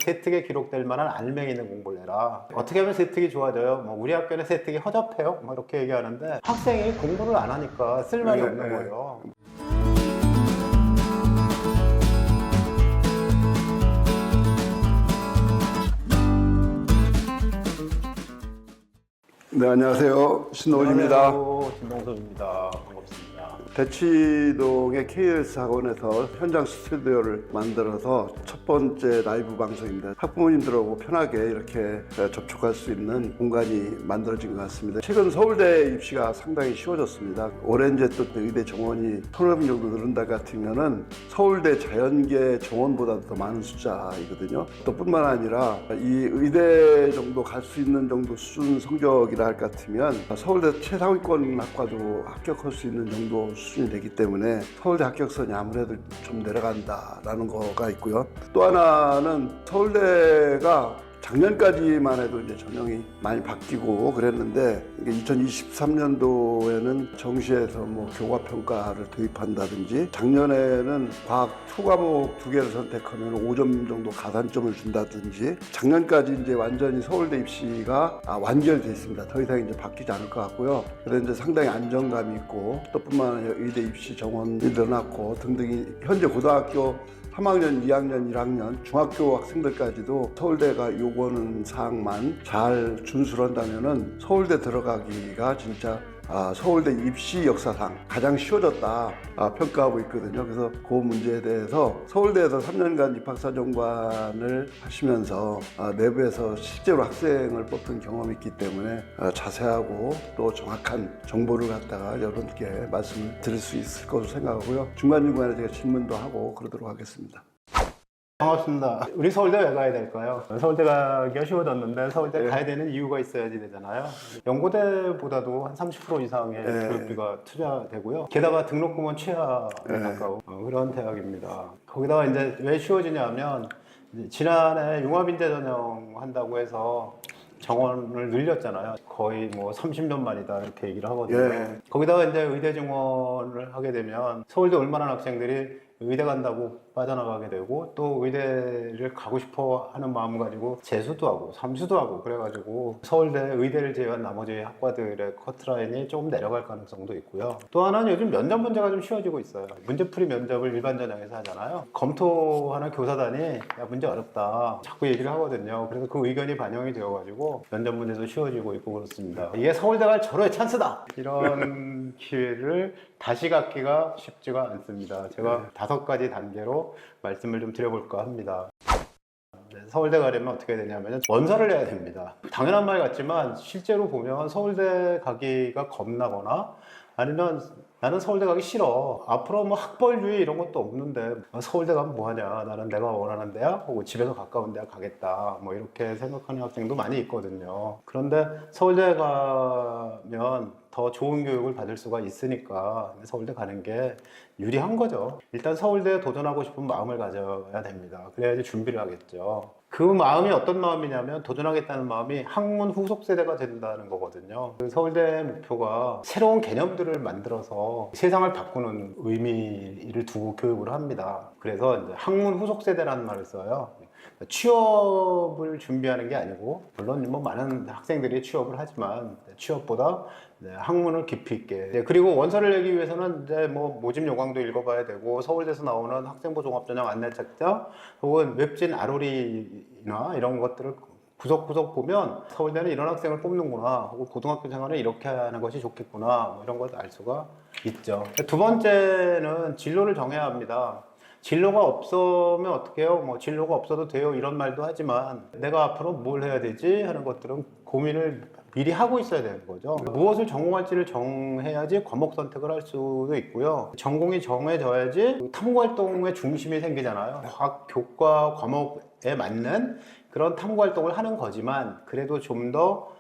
세특에 기록될 만한 알맹이 있는 공부를 해라. 어떻게 하면 세특이 좋아져요? 뭐 우리 학교는 세특이 허접해요? 뭐 이렇게 얘기하는데 학생이 공부를 안 하니까 쓸말이 없는 거예요. 네, 안녕하세요. 신노을입니다. 안녕하세요. 김동섭입니다. 반갑습니다. 대치동의 KLS 학원에서 현장 스튜디오를 만들어서 첫 번째 라이브 방송입니다. 학부모님들하고 편하게 이렇게 접촉할 수 있는 공간이 만들어진 것 같습니다. 최근 서울대 입시가 상당히 쉬워졌습니다. 올해 이제 또 의대 정원이 1,500명 정도 늘은다 같으면은 서울대 자연계 정원보다도 더 많은 숫자이거든요. 또 뿐만 아니라 이 의대 정도 갈 수 있는 정도 수준 성적이라 할 것 같으면 서울대 최상위권 학과도 합격할 수 있는 정도 수준이 되기 때문에 서울대 합격선이 아무래도 좀 내려간다라는 거가 있고요. 또 하나는 서울대가 작년까지만 해도 이제 전형이 많이 바뀌고 그랬는데 2023년도에는 정시에서 뭐 교과 평가를 도입한다든지 작년에는 과학 초과목 2개를 선택하면 5점 정도 가산점을 준다든지 작년까지 이제 완전히 서울대 입시가 완결돼 있습니다. 더 이상 이제 바뀌지 않을 것 같고요. 그래서 이제 상당히 안정감이 있고 또 뿐만 아니라 의대 입시 정원이 늘어났고 등등이 현재 고등학교 3학년, 2학년, 1학년, 중학교 학생들까지도 서울대가 요구하는 사항만 잘 준수를 한다면은 서울대 들어가기가 진짜 서울대 입시 역사상 가장 쉬워졌다 평가하고 있거든요. 그래서 그 문제에 대해서 서울대에서 3년간 입학사정관을 하시면서 내부에서 실제로 학생을 뽑던 경험이 있기 때문에 자세하고 또 정확한 정보를 갖다가 여러분께 말씀을 드릴 수 있을 것으로 생각하고요. 중간중간에 제가 질문도 하고 그러도록 하겠습니다. 반갑습니다. 우리 서울대 왜 가야 될까요? 서울대 가기가 쉬워졌는데 서울대 가야 되는 이유가 있어야지 되잖아요. 연고대보다도 한 30% 이상의 교육비가 투자되고요. 게다가 등록금은 최하에 가까운 그런 대학입니다. 거기다가 이제 왜 쉬워지냐면 지난해 융합인재 전형 한다고 해서 정원을 늘렸잖아요. 거의 뭐 30년 만이다 이렇게 얘기를 하거든요. 거기다가 이제 의대 증원을 하게 되면 서울대 얼마나 학생들이 의대 간다고 빠져나가게 되고 또 의대를 가고 싶어 하는 마음 가지고 재수도 하고 삼수도 하고 그래가지고 서울대 의대를 제외한 나머지 학과들의 커트라인이 조금 내려갈 가능성도 있고요. 또 하나는 요즘 면접 문제가 좀 쉬워지고 있어요. 문제풀이 면접을 일반 전형에서 하잖아요. 검토하는 교사단이 야 문제 어렵다 자꾸 얘기를 하거든요. 그래서 그 의견이 반영이 되어가지고 면접 문제도 쉬워지고 있고 그렇습니다. 이게 서울대 갈 절호의 찬스다 이런 기회를 다시 갖기가 쉽지가 않습니다. 제가 5가지 단계로 말씀을 좀 드려볼까 합니다. 서울대 가려면 어떻게 되냐면 원서를 내야 됩니다. 당연한 말 같지만 실제로 보면 서울대 가기가 겁나거나 아니면 나는 서울대 가기 싫어. 앞으로 뭐 학벌주의 이런 것도 없는데 서울대 가면 뭐하냐. 나는 내가 원하는 대학 혹은 집에서 가까운 대학 가겠다. 뭐 이렇게 생각하는 학생도 많이 있거든요. 그런데 서울대 가면 더 좋은 교육을 받을 수가 있으니까 서울대 가는 게 유리한 거죠. 일단 서울대에 도전하고 싶은 마음을 가져야 됩니다. 그래야지 준비를 하겠죠. 그 마음이 어떤 마음이냐면 도전하겠다는 마음이 학문 후속 세대가 된다는 거거든요. 그 서울대 목표가 새로운 개념들을 만들어서 세상을 바꾸는 의미를 두고 교육을 합니다. 그래서 이제 학문 후속 세대라는 말을 써요. 취업을 준비하는 게 아니고 물론 뭐 많은 학생들이 취업을 하지만 취업보다 학문을 깊이 있게 그리고 원서를 내기 위해서는 이제 뭐 모집 요강도 읽어봐야 되고 서울대에서 나오는 학생부 종합전형 안내책자 혹은 웹진 아로리나 이런 것들을 구석구석 보면 서울대는 이런 학생을 뽑는구나 혹은 고등학교 생활은 이렇게 하는 것이 좋겠구나 뭐 이런 걸 알 수가 있죠. 두 번째는 진로를 정해야 합니다. 진로가 없으면 어떻게 해요? 뭐 진로가 없어도 돼요 이런 말도 하지만 내가 앞으로 뭘 해야 되지 하는 것들은 고민을 미리 하고 있어야 되는 거죠. 무엇을 전공할지를 정해야지 과목 선택을 할 수도 있고요. 전공이 정해져야지 탐구활동의 중심이 생기잖아요. 과학 교과 과목에 맞는 그런 탐구활동을 하는 거지만 그래도 좀 더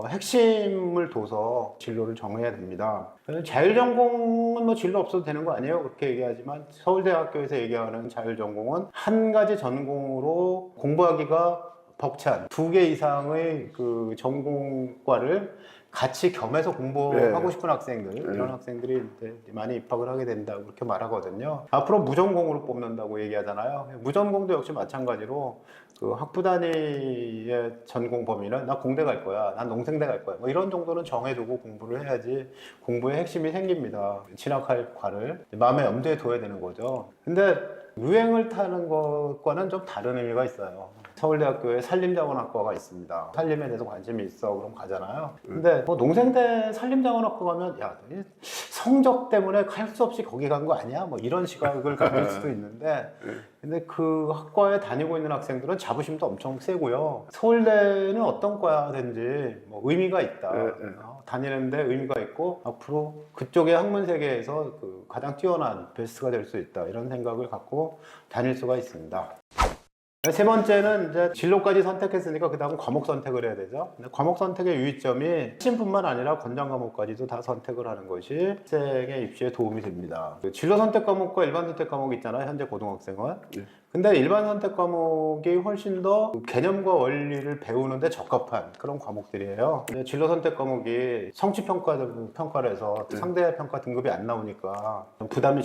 핵심을 둬서 진로를 정해야 됩니다. 자율전공은 뭐 진로 없어도 되는 거 아니에요? 그렇게 얘기하지만 서울대학교에서 얘기하는 자율전공은 한 가지 전공으로 공부하기가 벅찬 2개 이상의 그 전공과를 같이 겸해서 공부하고 네. 싶은 학생들, 이런 학생들이 이제 많이 입학을 하게 된다고 그렇게 말하거든요. 앞으로 무전공으로 뽑는다고 얘기하잖아요. 무전공도 역시 마찬가지로 그 학부 단위의 전공 범위는 나 공대 갈 거야, 난 농생대 갈 거야, 뭐 이런 정도는 정해두고 공부를 해야지 공부의 핵심이 생깁니다. 진학할 과를 마음에 염두에 둬야 되는 거죠. 근데 유행을 타는 것과는 좀 다른 의미가 있어요. 서울대학교에 산림자원학과가 있습니다. 산림에 대해서 관심이 있어 그럼 가잖아요. 근데 뭐 농생대 산림자원학과 가면 야, 너희 성적 때문에 갈 수 없이 거기 간 거 아니야? 뭐 이런 시각을 가질 수도 있는데, 근데 그 학과에 다니고 있는 학생들은 자부심도 엄청 세고요. 서울대는 어떤 과든지 뭐 의미가 있다. 다니는데 의미가 있고 앞으로 그쪽의 학문 세계에서 그 가장 뛰어난 베스트가 될 수 있다, 이런 생각을 갖고 다닐 수가 있습니다. 세 번째는 이제 진로까지 선택했으니까 그 다음 과목 선택을 해야 되죠. 근데 과목 선택의 유의점이 핵심뿐만 아니라 권장 과목까지도 다 선택을 하는 것이 학생의 입시에 도움이 됩니다. 그 진로 선택 과목과 일반 선택 과목이 있잖아요, 현재 고등학생은. 근데 일반 선택 과목이 훨씬 더 개념과 원리를 배우는데 적합한 그런 과목들이에요. 근데 진로 선택 과목이 성취 평가를 해서 상대 평가 등급이 안 나오니까 좀 부담이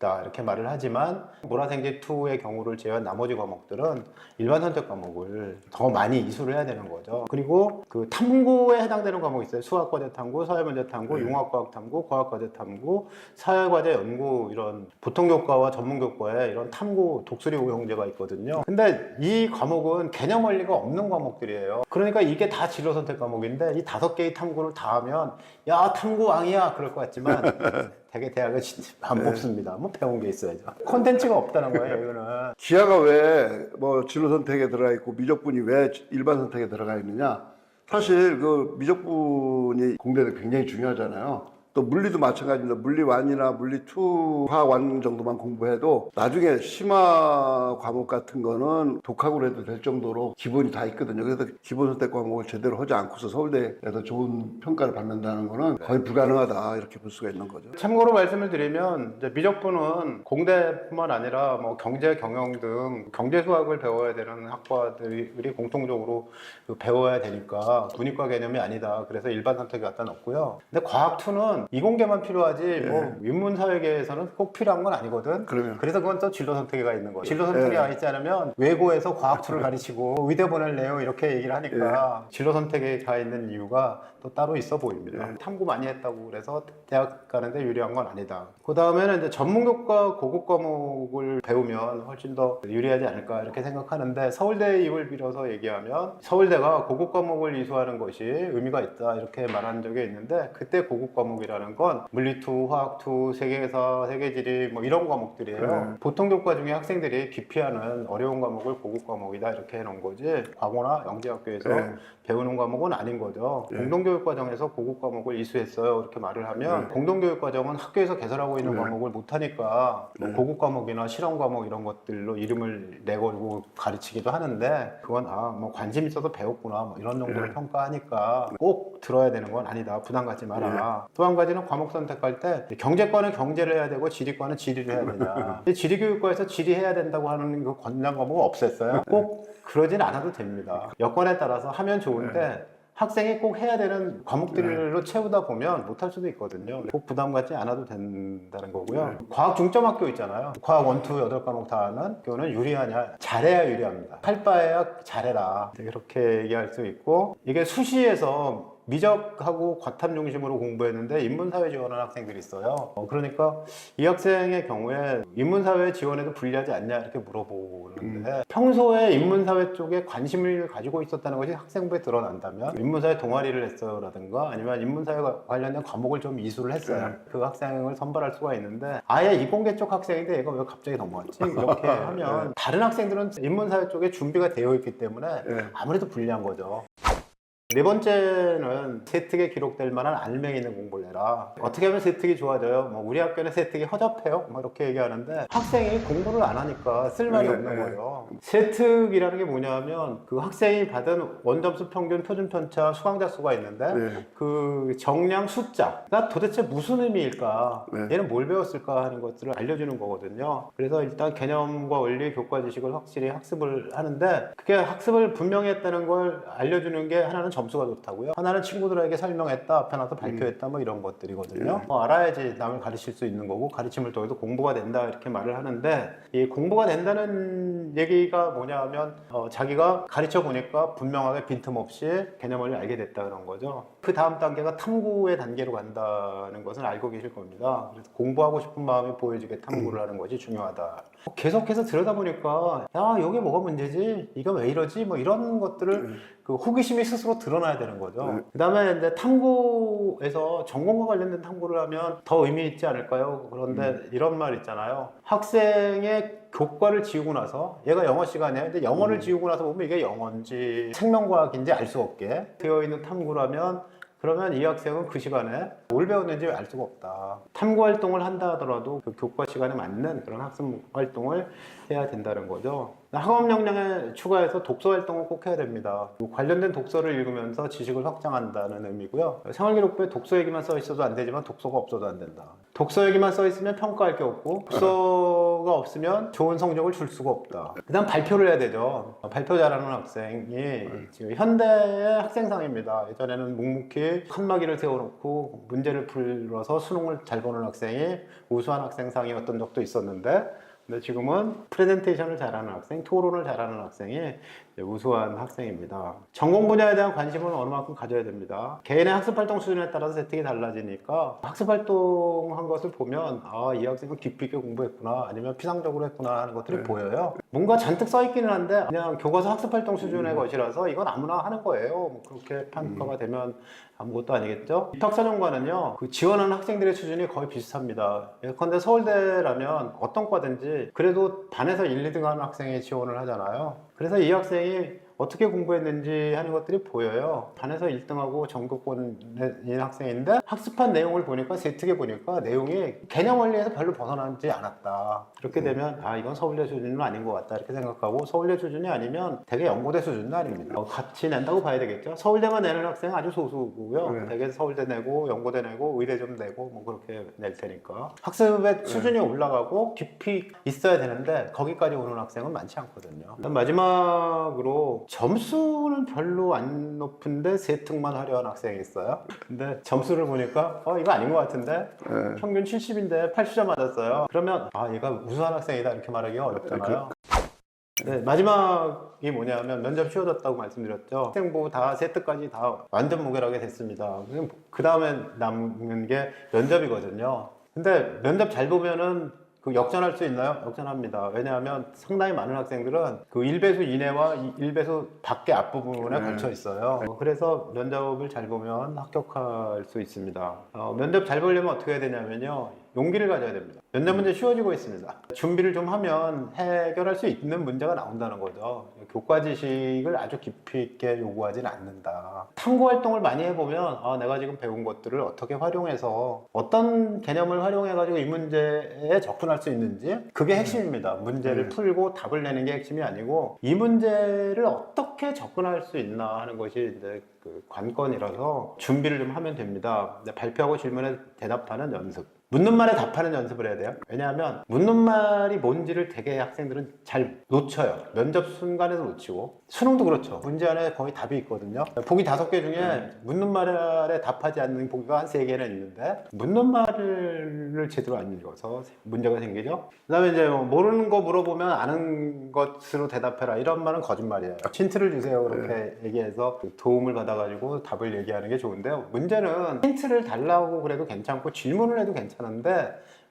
이렇게 말을 하지만 모라생지 2의 경우를 제외한 나머지 과목들은 일반 선택 과목을 더 많이 이수를 해야 되는 거죠. 그리고 그 탐구에 해당되는 과목이 있어요. 수학과제 탐구, 사회문제 탐구, 융합과학 탐구, 과학과제 탐구, 사회과제 연구, 이런 보통교과와 전문교과에 이런 탐구 독수리 형제가 있거든요. 근데 이 과목은 개념 원리가 없는 과목들이에요. 그러니까 이게 다 진로 선택 과목인데 이 5개의 탐구를 다 하면 야, 탐구 왕이야 그럴 것 같지만 되게 대학은 진짜 안 뽑습니다. 뭐 배운 게 있어야죠. 콘텐츠가 없다는 거예요, 이거는. 기아가 왜 뭐 진로 선택에 들어가 있고 미적분이 왜 일반 선택에 들어가 있느냐? 사실 그 미적분이 공대는 굉장히 중요하잖아요. 또 물리도 마찬가지입니다. 물리 1이나 물리 2, 화학 1 정도만 공부해도 나중에 심화 과목 같은 거는 독학으로 해도 될 정도로 기본이 다 있거든요. 그래서 기본 선택 과목을 제대로 하지 않고서 서울대에서 좋은 평가를 받는다는 거는 거의 불가능하다, 이렇게 볼 수가 있는 거죠. 참고로 말씀을 드리면 이제 미적분은 공대뿐만 아니라 뭐 경제, 경영 등 경제 수학을 배워야 되는 학과들이 공통적으로 배워야 되니까 문이과 개념이 아니다. 그래서 일반 선택이 갖다 놓고요. 근데 과학 2는 이공계만 필요하지 뭐 인문사회계에서는 꼭 필요한 건 아니거든. 그래서 그건 또 진로 선택에 가 있는 거예요. 진로 선택에 가 있지 않으면 외고에서 과학 2를 가르치고 의대 보낼래요 이렇게 얘기를 하니까 진로 선택에 가 있는 이유가 또 따로 있어 보입니다. 탐구 많이 했다고 그래서 대학 가는데 유리한 건 아니다. 그 다음에는 이제 전문교과 고급 과목을 배우면 훨씬 더 유리하지 않을까 이렇게 생각하는데, 서울대 입을 빌어서 얘기하면 서울대가 고급 과목을 이수하는 것이 의미가 있다 이렇게 말한 적이 있는데, 그때 고급 과목이라는 건 물리 2, 화학 2, 세계사, 세계지리 뭐 이런 과목들이에요. 보통 교과 중에 학생들이 기피하는 어려운 과목을 고급 과목이다 이렇게 해놓은 거지, 과거나 영재학교에서 배우는 과목은 아닌 거죠. 공동교육과정에서 고급 과목을 이수했어요 이렇게 말을 하면 공동교육과정은 학교에서 개설하고 있는 과목을 못하니까 뭐 고급 과목이나 실험 과목 이런 것들로 이름을 내걸고 가르치기도 하는데, 그건 뭐 관심 있어서 배웠구나 뭐 이런 정도로 평가하니까 꼭 들어야 되는 건 아니다, 부담 갖지 마라. 또 한 가지는 과목 선택할 때 경제과는 경제를 해야 되고 지리과는 지리를 해야 되냐, 지리교육과에서 지리 해야 된다고 하는 그 권장 과목을 없앴어요. 꼭 그러진 않아도 됩니다. 여건에 따라서 하면 좋은데 학생이 꼭 해야 되는 과목들로 채우다 보면 못할 수도 있거든요. 꼭 부담 갖지 않아도 된다는 거고요. 과학 중점 학교 있잖아요. 과학 1, 2, 8과목 다 하는 학교는 유리하냐? 잘해야 유리합니다. 할 바에야 잘해라. 이렇게 얘기할 수 있고, 이게 수시에서 미적하고 과탐 중심으로 공부했는데 인문사회 지원하는 학생들이 있어요. 그러니까 이 학생의 경우에 인문사회 지원에도 불리하지 않냐 이렇게 물어보는데, 평소에 인문사회 쪽에 관심을 가지고 있었다는 것이 학생부에 드러난다면 인문사회 동아리를 했어요 라든가 아니면 인문사회 관련된 과목을 좀 이수를 했어요. 그 학생을 선발할 수가 있는데, 아예 이공계 쪽 학생인데 얘가 왜 갑자기 넘어왔지? 이렇게 하면 다른 학생들은 인문사회 쪽에 준비가 되어 있기 때문에 아무래도 불리한 거죠. 네 번째는 세특에 기록될 만한 알맹이 있는 공부를 해라. 어떻게 하면 세특이 좋아져요? 뭐 우리 학교는 세특이 허접해요? 뭐 이렇게 얘기하는데 학생이 공부를 안 하니까 쓸 말이 없는 거예요. 세특이라는 게 뭐냐면 그 학생이 받은 원점수 평균 표준 편차 수강자 수가 있는데 그 정량 숫자가 도대체 무슨 의미일까? 얘는 뭘 배웠을까 하는 것들을 알려주는 거거든요. 그래서 일단 개념과 원리, 교과 지식을 확실히 학습을 하는데 그게 학습을 분명히 했다는 걸 알려주는 게 하나는 점수가 좋다고요. 하나는 친구들에게 설명했다, 앞에 나서 발표했다, 뭐 이런 것들이거든요. 알아야지 남을 가르칠 수 있는 거고 가르침을 통해서 공부가 된다 이렇게 말을 하는데 이 공부가 된다는 얘기가 뭐냐면 자기가 가르쳐 보니까 분명하게 빈틈없이 개념을 알게 됐다 그런 거죠. 그 다음 단계가 탐구의 단계로 간다는 것은 알고 계실 겁니다. 그래서 공부하고 싶은 마음이 보여지게 탐구를 하는 것이 중요하다. 계속해서 들여다보니까 야 여기 뭐가 문제지? 이거 왜 이러지? 뭐 이런 것들을 그 호기심이 스스로 드러나야 되는 거죠. 그 다음에 이제 탐구에서 전공과 관련된 탐구를 하면 더 의미 있지 않을까요? 그런데 이런 말 있잖아요. 학생의 교과를 지우고 나서 얘가 영어 시간이에요. 근데 영어를 지우고 나서 보면 이게 영어인지 생명과학인지 알 수 없게 되어 있는 탐구라면 그러면 이 학생은 그 시간에 뭘 배웠는지 알 수가 없다. 탐구 활동을 한다 하더라도 그 교과 시간에 맞는 그런 학습 활동을 해야 된다는 거죠. 학업 역량에 추가해서 독서 활동을 꼭 해야 됩니다. 관련된 독서를 읽으면서 지식을 확장한다는 의미고요. 생활기록부에 독서 얘기만 써 있어도 안 되지만 독서가 없어도 안 된다. 독서 얘기만 써 있으면 평가할 게 없고 독서가 없으면 좋은 성적을 줄 수가 없다. 그 다음 발표를 해야 되죠. 발표 잘하는 학생이 지금 현대의 학생상입니다. 예전에는 묵묵히 칸막이를 세워놓고 문제를 풀어서 수능을 잘 보는 학생이 우수한 학생상이었던 적도 있었는데 근데 지금은 프레젠테이션을 잘하는 학생, 토론을 잘하는 학생이 우수한 학생입니다. 전공 분야에 대한 관심은 어느 만큼 가져야 됩니다. 개인의 학습활동 수준에 따라서 세팅이 달라지니까 학습활동한 것을 보면 아, 이 학생은 깊이 있게 공부했구나 아니면 피상적으로 했구나 하는 것들이 보여요. 뭔가 잔뜩 써있기는 한데 그냥 교과서 학습활동 수준의 것이라서 이건 아무나 하는 거예요. 뭐 그렇게 평가가 되면 아무것도 아니겠죠? 입학사정관은요 그 지원하는 학생들의 수준이 거의 비슷합니다. 예컨대 서울대라면 어떤 과든지 그래도 반에서 1, 2등 하는 학생이 지원을 하잖아요. 그래서 이 학생이 어떻게 공부했는지 하는 것들이 보여요. 반에서 1등하고 전국권인 학생인데 학습한 내용을 보니까 세특에 보니까 내용이 개념 원리에서 별로 벗어나지 않았다. 그렇게 되면 아 이건 서울대 수준은 아닌 것 같다 이렇게 생각하고 서울대 수준이 아니면 대개 연고대 수준도 아닙니다. 같이 낸다고 봐야 되겠죠. 서울대만 내는 학생은 아주 소수고요. 대개 서울대 내고 연고대 내고 의대 좀 내고 뭐 그렇게 낼 테니까 학습의 수준이 올라가고 깊이 있어야 되는데 거기까지 오는 학생은 많지 않거든요. 마지막으로 점수는 별로 안 높은데 세특만 하려는 학생이 있어요. 근데 점수를 보니까 이거 아닌 것 같은데 평균 70인데 80점 맞았어요. 그러면 아 얘가 우수한 학생이다 이렇게 말하기가 어렵잖아요. 네, 마지막이 뭐냐면 면접 쉬워졌다고 말씀드렸죠. 학생부 다 세특까지 다 완전 무결하게 됐습니다. 그 다음에 남는 게 면접이거든요. 근데 면접 잘 보면은 그 역전할 수 있나요? 역전합니다. 왜냐하면 상당히 많은 학생들은 그 1배수 이내와 1배수 밖의 앞부분에 걸쳐 있어요. 그래서 면접을 잘 보면 합격할 수 있습니다. 면접 잘 보려면 어떻게 해야 되냐면요. 용기를 가져야 됩니다. 면접 문제 쉬워지고 있습니다. 준비를 좀 하면 해결할 수 있는 문제가 나온다는 거죠. 교과 지식을 아주 깊이 있게 요구하지는 않는다. 탐구 활동을 많이 해보면 내가 지금 배운 것들을 어떻게 활용해서 어떤 개념을 활용해가지고 이 문제에 접근할 수 있는지 그게 핵심입니다. 문제를 풀고 답을 내는 게 핵심이 아니고 이 문제를 어떻게 접근할 수 있나 하는 것이 이제 그 관건이라서 준비를 좀 하면 됩니다. 발표하고 질문에 대답하는 연습. 묻는 말에 답하는 연습을 해야 돼요. 왜냐하면 묻는 말이 뭔지를 되게 학생들은 잘 놓쳐요. 면접 순간에도 놓치고 수능도 그렇죠. 문제 안에 거의 답이 있거든요. 보기 5개 중에 묻는 말에 답하지 않는 보기가 한 3개는 있는데 묻는 말을 제대로 안 읽어서 문제가 생기죠. 그 다음에 이제 모르는 거 물어보면 아는 것으로 대답해라 이런 말은 거짓말이에요. 힌트를 주세요 그렇게 얘기해서 도움을 받아가지고 답을 얘기하는 게 좋은데요. 문제는 힌트를 달라고 그래도 괜찮고 질문을 해도 괜찮은데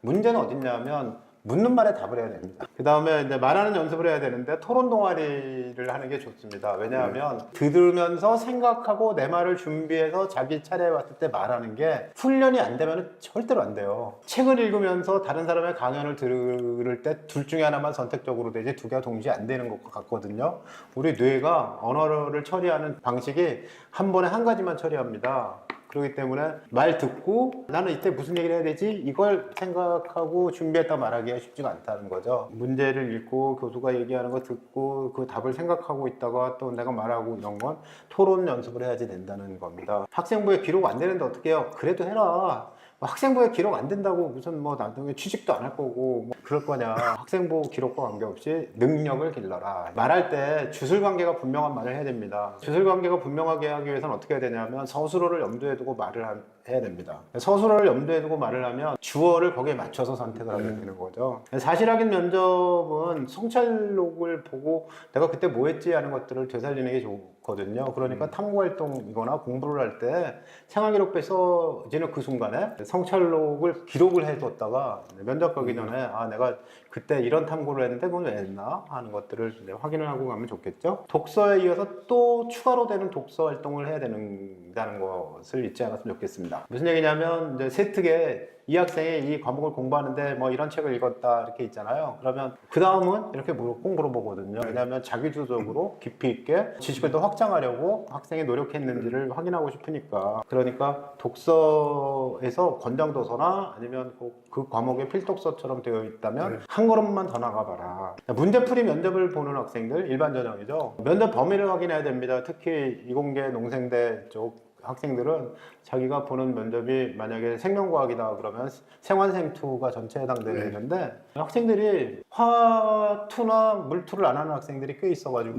문제는 어딨냐면 묻는 말에 답을 해야 됩니다. 그 다음에 이제 말하는 연습을 해야 되는데 토론 동아리를 하는 게 좋습니다. 왜냐하면 들으면서 생각하고 내 말을 준비해서 자기 차례에 왔을 때 말하는 게 훈련이 안 되면 절대로 안 돼요. 책을 읽으면서 다른 사람의 강연을 들을 때 둘 중에 하나만 선택적으로 되지 두 개가 동시에 안 되는 것 같거든요. 우리 뇌가 언어를 처리하는 방식이 한 번에 한 가지만 처리합니다. 그렇기 때문에 말 듣고 나는 이때 무슨 얘기를 해야 되지? 이걸 생각하고 준비했다 말하기가 쉽지가 않다는 거죠. 문제를 읽고 교수가 얘기하는 거 듣고 그 답을 생각하고 있다가 또 내가 말하고 이런 건 토론 연습을 해야지 된다는 겁니다. 학생부에 기록 안 되는데 어떻게 해요? 그래도 해라. 학생부에 기록 안 된다고 무슨 뭐 나중에 취직도 안 할 거고 뭐 그럴 거냐. 학생부 기록과 관계없이 능력을 길러라. 말할 때 주술관계가 분명한 말을 해야 됩니다. 주술관계가 분명하게 하기 위해서는 어떻게 해야 되냐면 서술어를 염두에 두고 말을 해야 됩니다. 서술어를 염두에 두고 말을 하면 주어를 거기에 맞춰서 선택을 하게 되는 거죠. 사실 확인 면접은 성찰록을 보고 내가 그때 뭐 했지 하는 것들을 되살리는 게 좋거든요. 그러니까 탐구활동이거나 공부를 할 때 생활기록부에 써지는 그 순간에 성찰록을 기록을 해뒀다가 면접 가기 전에 아 내가 그때 이런 탐구를 했는데 그건 왜 했나 하는 것들을 이제 확인을 하고 가면 좋겠죠. 독서에 이어서 또 추가로 되는 독서 활동을 해야 된다는 것을 잊지 않았으면 좋겠습니다. 무슨 얘기냐면 이제 세특에 이 학생이 이 과목을 공부하는데 뭐 이런 책을 읽었다 이렇게 있잖아요. 그러면 그 다음은 이렇게 꼭 물어보거든요. 왜냐하면 자기주도적으로 깊이 있게 지식을 더 확장하려고 학생이 노력했는지를 확인하고 싶으니까. 그러니까 독서에서 권장도서나 아니면 그 과목의 필독서처럼 되어 있다면 한 걸음만 더 나가봐라. 문제풀이 면접을 보는 학생들 일반 전형이죠. 면접 범위를 확인해야 됩니다. 특히 이공계 농생대 쪽 학생들은 자기가 보는 면접이 만약에 생명과학이다 그러면 생환생2가 전체에 해당되는데 학생들이 화투나 물투를 안 하는 학생들이 꽤 있어가지고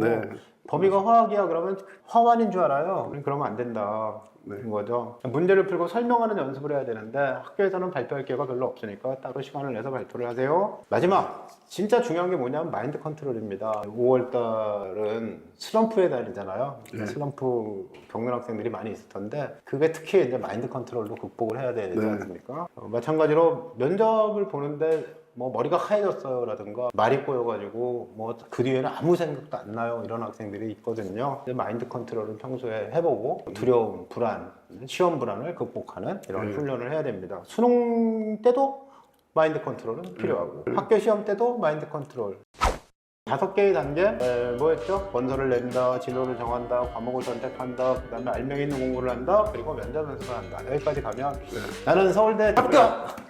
범위가 화학이야 그러면 화환인 줄 알아요. 그러면 안 된다. 는 거죠. 문제를 풀고 설명하는 연습을 해야 되는데 학교에서는 발표할 기회가 별로 없으니까 따로 시간을 내서 발표를 하세요. 마지막 진짜 중요한 게 뭐냐면 마인드 컨트롤입니다. 5월 달은 슬럼프의 달이잖아요. 슬럼프 겪는 학생들이 많이 있을 텐데 그게 특히 이제 마인드 컨트롤로 극복을 해야 되지 않습니까? 마찬가지로 면접을 보는데 뭐 머리가 하얘졌어요 라든가 말이 꼬여가지고 뭐 그 뒤에는 아무 생각도 안 나요 이런 학생들이 있거든요. 마인드 컨트롤은 평소에 해보고 두려움, 불안, 시험 불안을 극복하는 이런 훈련을 해야 됩니다. 수능 때도 마인드 컨트롤은 필요하고 학교 시험 때도 마인드 컨트롤. 5개의 단계 뭐였죠? 원서를 낸다, 진로를 정한다, 과목을 선택한다, 그 다음에 알맹이 있는 공부를 한다, 그리고 면접 연습을 한다. 여기까지 가면 나는 서울대 합격!